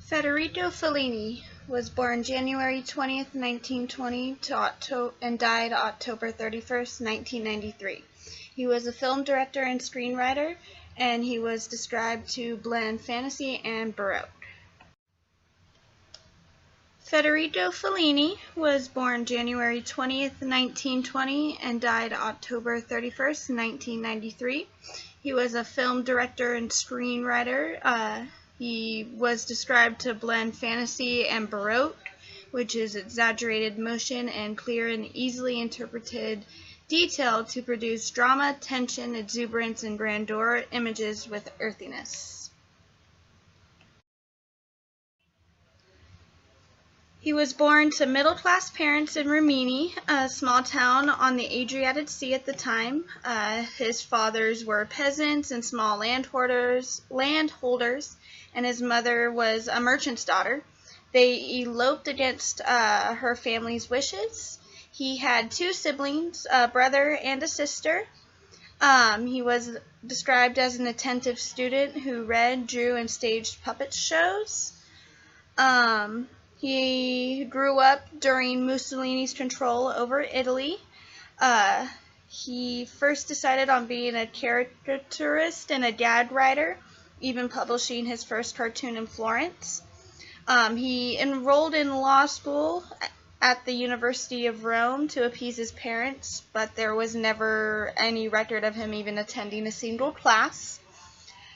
Federico Fellini was born January 20th, 1920 and died October 31st, 1993. He was a film director and screenwriter, and he was described to blend fantasy and baroque. Federico Fellini was born January 20th, 1920 and died October 31st, 1993. He was a film director and screenwriter. He was described to blend fantasy and baroque, which is exaggerated motion and clear and easily interpreted detail to produce drama, tension, exuberance, and grandeur images with earthiness. He was born to middle-class parents in Rimini, a small town on the Adriatic Sea at the time. His fathers were peasants and small landholders, and his mother was a merchant's daughter. They eloped against her family's wishes. He had two siblings, a brother and a sister. He was described as an attentive student who read, drew, and staged puppet shows. He grew up during Mussolini's control over Italy. He first decided on being a caricaturist and a gag writer, even publishing his first cartoon in Florence. He enrolled in law school at the University of Rome to appease his parents, but there was never any record of him even attending a single class.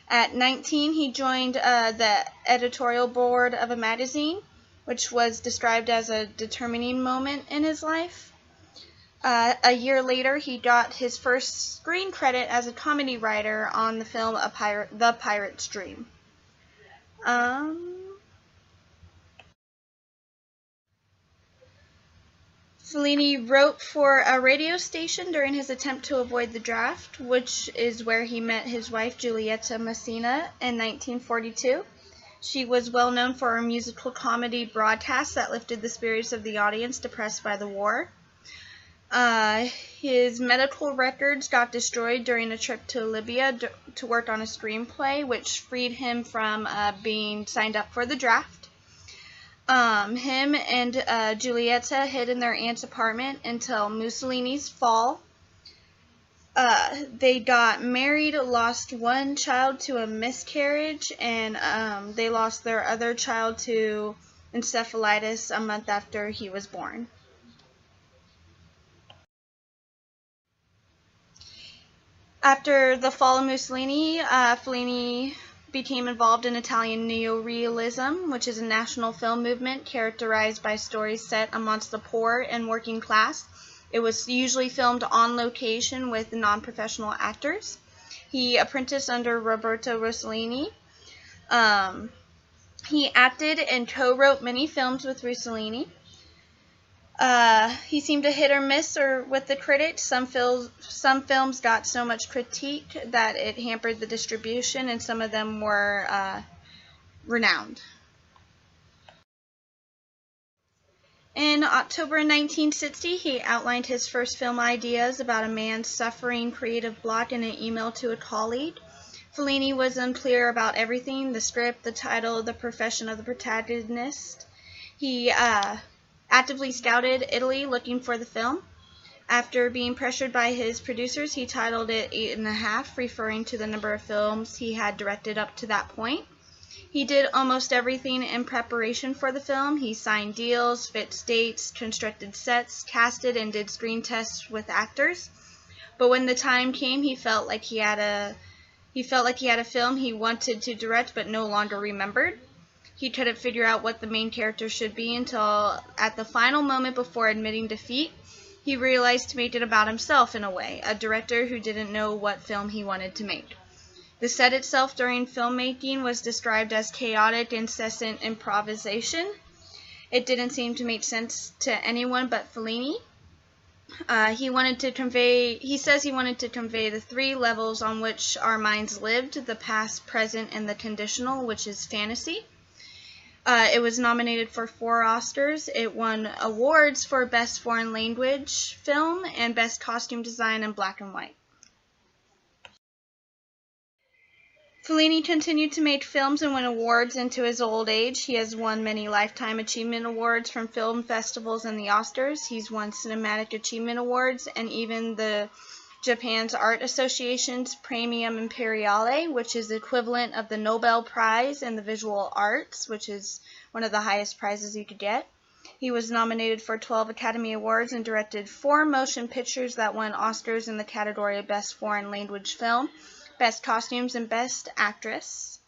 At 19, he joined the editorial board of a magazine, which was described as a determining moment in his life. A year later, he got his first screen credit as a comedy writer on the film The Pirate's Dream. Fellini wrote for a radio station during his attempt to avoid the draft, which is where he met his wife Giulietta Messina in 1942. She was well known for her musical comedy broadcasts that lifted the spirits of the audience depressed by the war. His medical records got destroyed during a trip to Libya to work on a screenplay, which freed him from being signed up for the draft. Him and Giulietta hid in their aunt's apartment until Mussolini's fall. They got married, lost one child to a miscarriage, and they lost their other child to encephalitis a month after he was born. After the fall of Mussolini, Fellini became involved in Italian neorealism, which is a national film movement characterized by stories set amongst the poor and working class. It was usually filmed on location with non-professional actors. He apprenticed under Roberto Rossellini. He acted and co-wrote many films with Rossellini. He seemed to hit or miss with the critics. Some films got so much critique that it hampered the distribution, and some of them were renowned. In October 1960, he outlined his first film ideas about a man suffering creative block in an email to a colleague. Fellini was unclear about everything: the script, the title, the profession of the protagonist. He actively scouted Italy looking for the film. After being pressured by his producers, he titled it 8½, referring to the number of films he had directed up to that point. He did almost everything in preparation for the film. He signed deals, fixed dates, constructed sets, casted, and did screen tests with actors. But when the time came, he felt like he had a film he wanted to direct but no longer remembered. He couldn't figure out what the main character should be until at the final moment before admitting defeat, he realized to make it about himself in a way, a director who didn't know what film he wanted to make. The set itself during filmmaking was described as chaotic, incessant improvisation. It didn't seem to make sense to anyone but Fellini. He says he wanted to convey the three levels on which our minds lived: the past, present, and the conditional, which is fantasy. It was nominated for 4 Oscars. It won awards for Best Foreign Language Film and Best Costume Design in Black and White. Fellini continued to make films and win awards into his old age. He has won many Lifetime Achievement Awards from film festivals and the Oscars. He's won Cinematic Achievement Awards and even the Japan's Art Association's Premium Imperiale, which is the equivalent of the Nobel Prize in the visual arts, which is one of the highest prizes you could get. He was nominated for 12 Academy Awards and directed 4 motion pictures that won Oscars in the category of Best Foreign Language Film, Best Costumes, and Best Actress.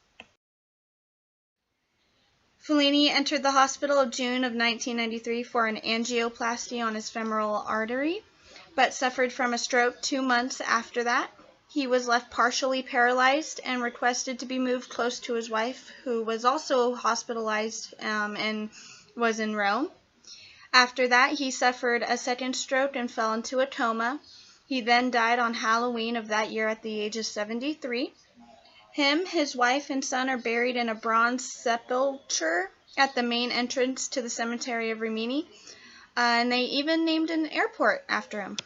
Fellini entered the hospital in June of 1993 for an angioplasty on his femoral artery, but suffered from a stroke 2 months after that. He was left partially paralyzed and requested to be moved close to his wife, who was also hospitalized and was in Rome. After that, he suffered a second stroke and fell into a coma. He then died on Halloween of that year at the age of 73. Him, his wife, and son are buried in a bronze sepulchre at the main entrance to the cemetery of Rimini, and they even named an airport after him.